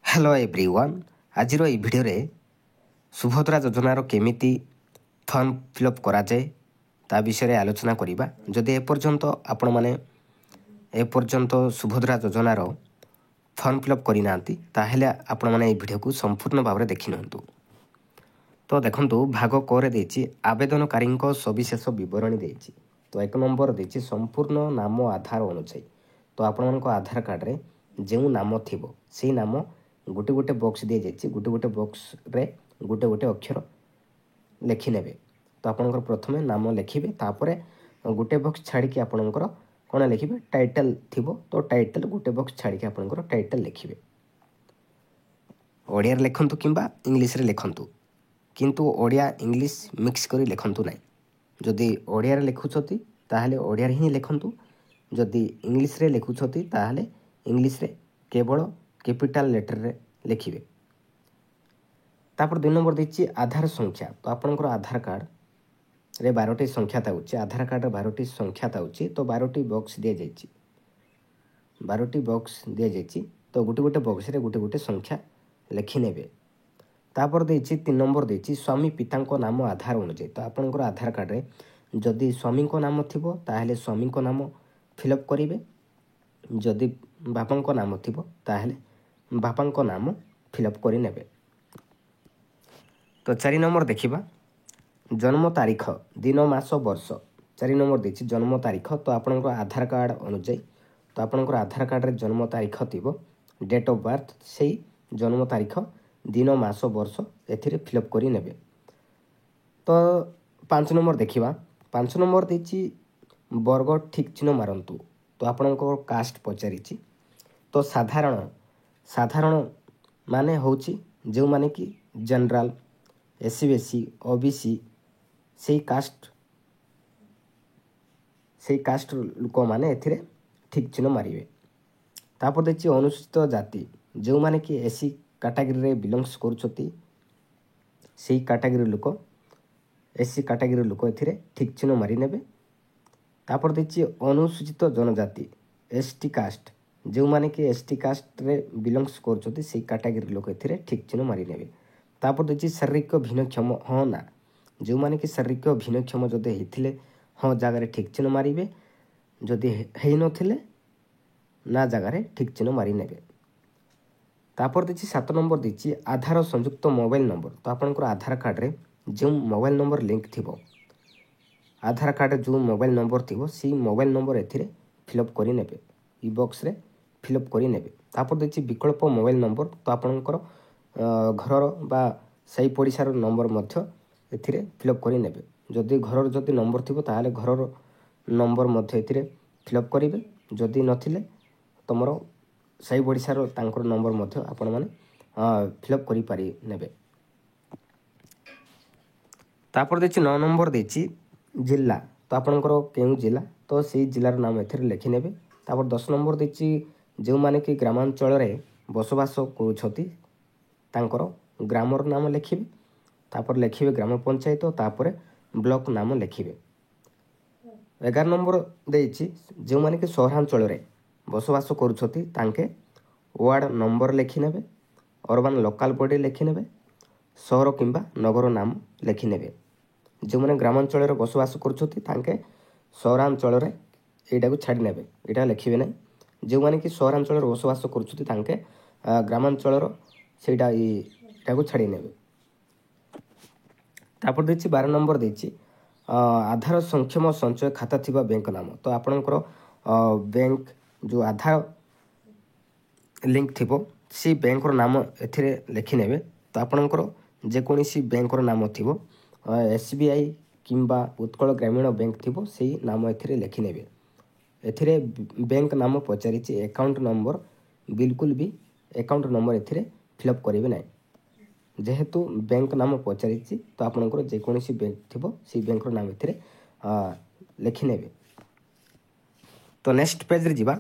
Hello everyone आज video Subhadra योजनार केमिति फॉर्म फिलअप कराए ता विषय आलोचना करवा। जदि एपर्यंत आपण मैंने एपर्यंत सुभद्रा योजनार फॉर्म फिलअप करना ताहले आपण मैंने भिडियो को संपूर्ण भाव में देखि नियंतु। तो देखंतु भाग क देछि आवेदनकारी सविशेष विवरणी देछि। तो एक नंबर देछि संपूर्ण नाम आधार अनुसार। तो आपण आधार कार्ड रे जो नाम थिबो से नाम गोटे गोटे बॉक्स दि जाइए। गोटे गोटे बॉक्स रे गोटे गोटे अक्षर लिखिने। तो आपंकर प्रथम नाम लिखे तापर गोटे बॉक्स छाड़ी आपंकर कौन लिखे टाइटल थिबो। तो टाइटल गोटे बॉक्स छाड़ी आपंकर टाइटल लिखे। ओडिया लिखंतु किंबा इंग्लिश रे लिखंतु किंतु ओडिया इंग्लिश मिक्स करी लिखंतु नहीं। जदि ओडिया रे लिखुछती ताहले ओडिया रे ही लिखंतु। जदि इंग्लिश रे लिखुछती ताहले इंग्लिश रे केवल कैपिटल लेटर रे लिखिबे। तापर 2 नंबर देछि आधार संख्या। तो आपनकर आधार कार्ड रे 12टी संख्या ताउछि। आधार कार्ड रे 12टी संख्या ताउछि। तो 12टी बॉक्स दिया जाइछि। 12टी बॉक्स दिया जाइछि। तो गोटे गोटे बॉक्स रे गोटे गोटे संख्या लिखि नेबे। तापर देछि 3 नंबर देछि स्वामी पितांको नाम आधार अनुसार। तो आपनकर आधार कार्ड रे जदि स्वामी को नाम थिबो ताहले स्वामी को नाम फिलअप करिवे। जदि बापा को नाम थिबो ताहले बापा को नाम फिलअप करि नेबे। तो 4 नंबर देखिबा जन्म तारीख दिन मास वर्ष। 4 नंबर देछि जन्म तारीख। तो आपनकर आधार कार्ड अनुसार। तो आपनकर आधार कार्ड रे जन्म तारीख थिबो डेट ऑफ बर्थ से जन्म तारीख दिन मास वर्ष एथिरे फिलअप करि नेबे। तो 5 नंबर देखिबा 5 नंबर देछि वर्ग ठीक चिन्ह मारंतु। तो आपनकर कास्ट पचारिछि। तो साधारण माने होछि जो माने कि जनरल एससी बीसी ओबीसी से कास्ट लोक माने एथिरे ठीक चिन्ह मारिवे। तापर देछि अनुसूचित जाति जो माने कि एससी कैटेगरी रे बिलोंग्स करूछती से कैटेगरी लोक एससी कैटेगरी लोक एथिरे ठीक चिन्ह मारि नेबे। तापर देछि अनुसूचित जनजाति एसटी कास्ट जो माने कि एसटी कास्ट रे बिलोंग्स करूछती से कैटेगरी लोक एथिरे ठीक चिन्ह मारि नेबे। तापर देछि शारीरिक भिन्नक्षम हाँ ना जो माने कि शारीरिक भिन्नक्षम जदि हेथिले हाँ जगह ठीक चिन्ह मारिबे। जदि हेइ नथिले ना जगह ठीक चिन्ह मारि नेबे। तापर देछि 7 नंबर देछि आधार संयुक्त मोबाइल नंबर। तो आपनकर आधार कार्ड रे जो मोबाइल नंबर लिंक थिबो आधार कार्ड जो मोबाइल नंबर थिबो सी मोबाइल नंबर एथिरे फिलअप करि नेबे। ई बॉक्स रे फिलअप करि नेबे। तापर देछि विकल्प मोबाइल नंबर। तो आपनकर घरर बा सही पड़िशार नंबर मध्य एथिरे फिलअप करि नेबे। जदि घरर जदि नंबर थिबो ताहले घरर नंबर मध्य एथिरे फिलअप करिवे। जदि नथिले तमरो सही पड़िशार तांकर नंबर मध्य आपण माने फिलअप करि पारि नेबे। तापर देछि 9 नंबर देछि जिल्ला। तो आपनकर केउ जिल्ला तो सेही जिल्लार नाम एथिरे लिखि नेबे। तापर 10 नंबर देछि जो माने कि ग्रामांचल रे बसवास करूछती तांकर ग्रामर नाम लिखिबे। तापर लिखिबे ग्राम पंचायत तापर ब्लॉक नाम लिखिबे। 11 नंबर देछि जो माने कि सहरांचल रे बसवास करूछती तांके वार्ड नंबर लिखि नेबे। अर्बन लोकल बॉडी लिखि नेबे। शहर किंबा नगर नाम लिखि नेबे। जो माने ग्रामांचल रे बसवास करूछती तांके सहरांचल रे एटा को छाडी नेबे। एटा लिखिबे नै। जो माने कि सहरांचल रे बसवास करूछती तांके ग्रामांचल रो सेटा एटा को छाडी नेबे। तापर देछि 12 नंबर देछि आधार संक्षेम संचय खाता थिबा बैंक नाम। तो आपनकर बैंक जो आधार लिंक थिबो सी बैंक रो नाम एथिरे लिखि नेबे। तो आपनकर जे कोनोसी बैंक रो नाम थिबो एसबीआई किंबा उत्कल ग्रामीण बैंक थिबो सेही नाम एथिरे लिखि नेबे। एथिरे बैंक नाम पचारिछि अकाउंट नंबर बिल्कुल भी अकाउंट नंबर एथिरे फिलअप करिवे नै। जेहेतु बैंक नाम पचारिछि तो आपनकर जे कोनोसी बैंक थिबो सी बैंक रो नाम एथिरे लिखि नेबे। तो नेक्स्ट पेज रे जिबा।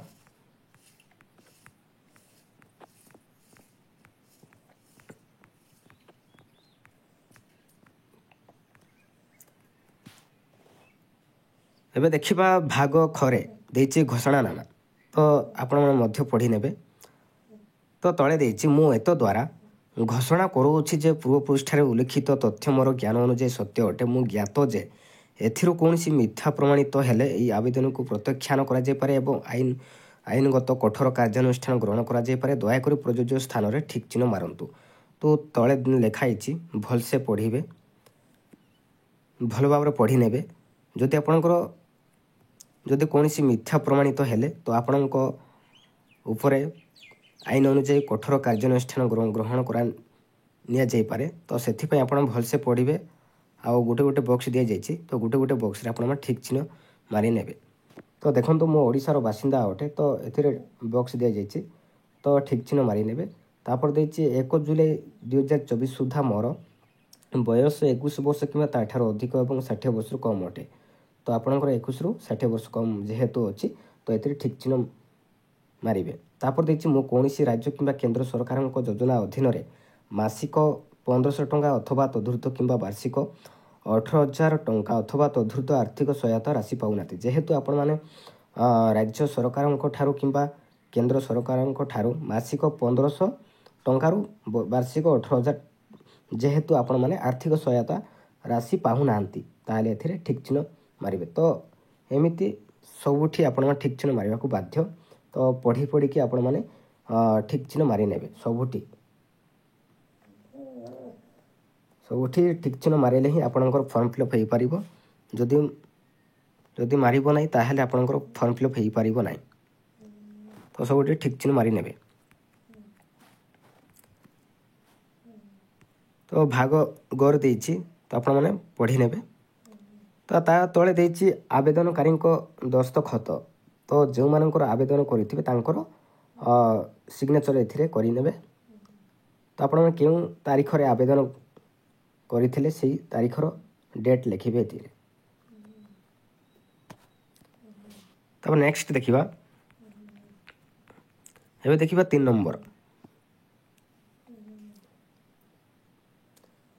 एबे देखिबा भाग खरे देछि घोषणा नामा। तो आपण मध्य पढ़ी नेबे। ତ ତଳେ ଦେଇଛି ମୁଁ ଏତଦ୍ୱାରା ଘୋଷଣା କରୁଅଛି ଯେ ପୂର୍ବ ପୃଷ୍ଠାରେ ଉଲ୍ଲେଖିତ ତଥ୍ୟ ମୋର ଜ୍ଞାନ ଅନୁଯାୟୀ ସତ୍ୟ ଅଟେ। ମୁଁ ଜ୍ଞାତ ଯେ ଏଥିରୁ କୌଣସି ମିଥ୍ୟା ପ୍ରମାଣିତ ହେଲେ ଏହି ଆବେଦନକୁ ପ୍ରତ୍ୟାଖ୍ୟାନ କରାଯାଇପାରେ ଏବଂ ଆଇନଗତ କଠୋର କାର୍ଯ୍ୟାନୁଷ୍ଠାନ ଗ୍ରହଣ କରାଯାଇପାରେ। ଦୟାକରି ପ୍ରଯୁଜ୍ୟ ସ୍ଥାନରେ ଠିକ୍ ଚିହ୍ନ ମାରନ୍ତୁ। ତ ତଳେ ଲେଖା ହେଇଛି, ଭଲସେ ପଢ଼ିବେ, ଭଲ ଭାବରେ ପଢ଼ି ନେବେ। ଯଦି କୌଣସି ମିଥ୍ୟା ପ୍ରମାଣିତ ହେଲେ ତ ଆପଣଙ୍କ ଉପରେ ଆଇନ ଅନୁଯାୟୀ କଠୋର କାର୍ଯ୍ୟାନୁଷ୍ଠାନ ଗ୍ରହଣ ନିଆଯାଇପାରେ। ତ ସେଥିପାଇଁ ଆପଣ ଭଲସେ ପଢ଼ିବେ। ଆଉ ଗୋଟେ ବକ୍ସ ଦିଆଯାଇଛି, ତ ଗୋଟେ ବକ୍ସରେ ଆପଣମାନେ ଠିକ୍ ଚିହ୍ନ ମାରି ନେବେ। ତ ଦେଖନ୍ତୁ ମୁଁ ଓଡ଼ିଶାର ବାସିନ୍ଦା ଅଟେ, ତ ଏଥିରେ ବକ୍ସ ଦିଆଯାଇଛି, ତ ଠିକ୍ ଚିହ୍ନ ମାରି ନେବେ। ତାପରେ ଦେଇଛି 1 ଜୁଲାଇ 2024 ସୁଦ୍ଧା ମୋର ବୟସ 21 ବର୍ଷ କିମ୍ବା ତା'ଠାରୁ ଅଧିକ ଏବଂ 60 ବର୍ଷରୁ କମ୍ ଅଟେ। ତ ଆପଣଙ୍କର 21ରୁ 60 ବର୍ଷ କମ୍ ଯେହେତୁ ଅଛି, ତ ଏଥିରେ ଠିକ୍ ଚିହ୍ନ ମାରିବେ। ତାପରେ ଦେଇଛି ମୁଁ କୌଣସି ରାଜ୍ୟ କିମ୍ବା କେନ୍ଦ୍ର ସରକାରଙ୍କ ଯୋଜନା ଅଧୀନରେ ମାସିକ 1500 ଟଙ୍କା ଅଥବା ତଦୁର୍ଦ୍ଧ୍ୱ କିମ୍ବା ବାର୍ଷିକ 18,000 ଟଙ୍କା ଅଥବା ତଦୁର୍ଦ୍ଧ୍ୱ ଆର୍ଥିକ ସହାୟତା ରାଶି ପାଉନାହାନ୍ତି। ଯେହେତୁ ଆପଣମାନେ ରାଜ୍ୟ ସରକାରଙ୍କ ଠାରୁ କିମ୍ବା କେନ୍ଦ୍ର ସରକାରଙ୍କ ଠାରୁ ମାସିକ 1500 ଟଙ୍କାରୁ ବାର୍ଷିକ 18,000 ଯେହେତୁ ଆପଣମାନେ ଆର୍ଥିକ ସହାୟତା ରାଶି ପାଉନାହାନ୍ତି, ତାହେଲେ ଏଥିରେ ଠିକ୍ ଚିହ୍ନ ମାରିବେ। ତ ଏମିତି ସବୁଠି ଆପଣମାନେ ଠିକ୍ ଚିହ୍ନ ମାରିବାକୁ ବାଧ୍ୟ। ତ ପଢ଼ିକି ଆପଣମାନେ ଠିକ୍ ଚିହ୍ନ ମାରି ନେବେ। ସବୁଠି ଠିକ୍ ଚିହ୍ନ ମାରିଲେ ହିଁ ଆପଣଙ୍କର ଫର୍ମ ଫିଲ୍ଅପ୍ ହୋଇପାରିବ। ଯଦି ମାରିବ ନାହିଁ ତାହେଲେ ଆପଣଙ୍କର ଫର୍ମ ଫିଲ୍ଅପ୍ ହୋଇପାରିବ ନାହିଁ। ତ ସବୁଠି ଠିକ୍ ଚିହ୍ନ ମାରି ନେବେ। ତ ଭାଗ ଗର ଦେଇଛି, ତ ଆପଣମାନେ ପଢ଼ି ନେବେ। ତ ତା ତଳେ ଦେଇଛି ଆବେଦନକାରୀଙ୍କ ଦସ୍ତଖତ। ତ ଯେଉଁମାନଙ୍କର ଆବେଦନ କରିଥିବେ ତାଙ୍କର ସିଗ୍ନେଚର୍ ଏଥିରେ କରିନେବେ। ତ ଆପଣମାନେ କେଉଁ ତାରିଖରେ ଆବେଦନ କରିଥିଲେ ସେଇ ତାରିଖର ଡେଟ୍ ଲେଖିବେ ଏଥିରେ। ତାପରେ ନେକ୍ସଟ ଦେଖିବା, ଏବେ ଦେଖିବା 3 ନମ୍ବର।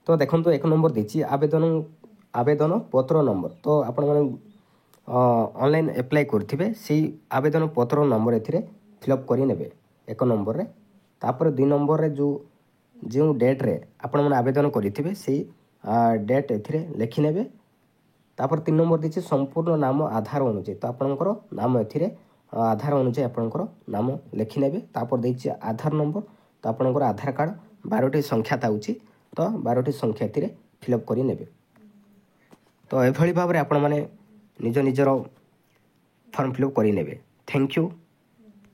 ତ ଦେଖନ୍ତୁ 1 ନମ୍ବର ଦେଇଛି ଆବେଦନ ପତ୍ର ନମ୍ବର। ତ ଆପଣମାନେ ଅନଲାଇନ୍ ଆପ୍ଲାଏ କରିଥିବେ ସେଇ ଆବେଦନ ପତ୍ର ନମ୍ବର ଏଥିରେ ଫିଲ୍ଅପ୍ କରି ନେବେ 1 ନମ୍ବରରେ। ତାପରେ 2 ନମ୍ବରରେ ଯେଉଁ ଡେଟ୍ରେ ଆପଣମାନେ ଆବେଦନ କରିଥିବେ ସେଇ ଡେଟ୍ ଏଥିରେ ଲେଖିନେବେ। ତାପରେ 3 ନମ୍ବର ଦେଇଛି ସମ୍ପୂର୍ଣ୍ଣ ନାମ ଆଧାର ଅନୁଯାୟୀ। ତ ଆପଣଙ୍କର ନାମ ଏଥିରେ ଆଧାର ଅନୁଯାୟୀ ଆପଣଙ୍କର ନାମ ଲେଖିନେବେ। ତାପରେ ଦେଇଛି ଆଧାର ନମ୍ବର। ତ ଆପଣଙ୍କର ଆଧାର କାର୍ଡ଼ 12ଟି ସଂଖ୍ୟା ଥାଉଛି, ତ 12ଟି ସଂଖ୍ୟା ଏଥିରେ ଫିଲ୍ଅପ୍ କରି ନେବେ। ତ ଏଭଳି ଭାବରେ ଆପଣମାନେ ନିଜର ଫର୍ମ ଫିଲ୍ଅପ୍ କରିନେବେ। Thank you.